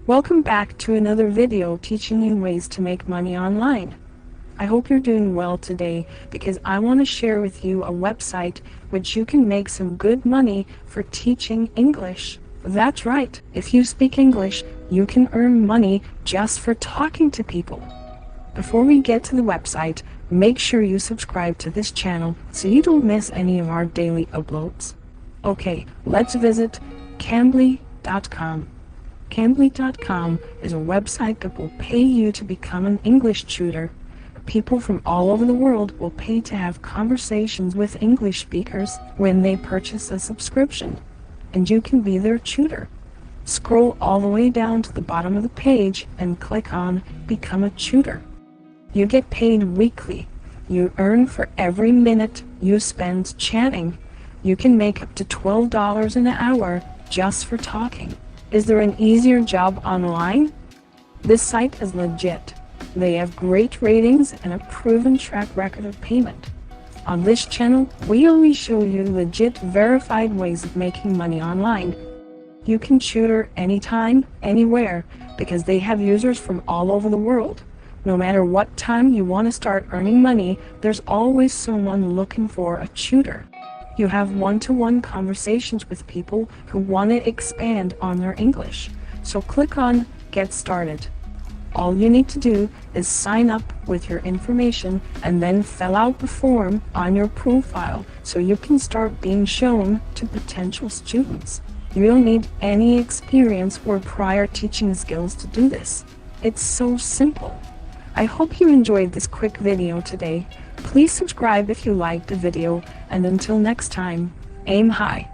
Welcome back to another video teaching you ways to make money online. I hope you're doing well today because I want to share with you a website which you can make some good money for teaching English. That's right, if you speak English, you can earn money just for talking to people. Before we get to the website, make sure you subscribe to this channel so you don't miss any of our daily uploads. Okay, let's visit Cambly.com. Cambly.com is a website that will pay you to become an English tutor. People from all over the world will pay to have conversations with English speakers when they purchase a subscription, and you can be their tutor. Scroll all the way down to the bottom of the page and click on Become a Tutor. You get paid weekly. You earn for every minute you spend chatting. You can make up to $12 an hour just for talking. Is there an easier job online? This site is legit. They have great ratings and a proven track record of payment. On this channel, we always show you legit, verified ways of making money online. You can tutor anytime, anywhere, because they have users from all over the world. No matter what time you want to start earning money, there's always someone looking for a tutor. You have one-to-one conversations with people who want to expand on their English. So click on Get Started. All you need to do is sign up with your information and then fill out the form on your profile so you can start being shown to potential students. You don't need any experience or prior teaching skills to do this. It's so simple. I hope you enjoyed this quick video today. Please subscribe if you liked the video, and until next time, aim high.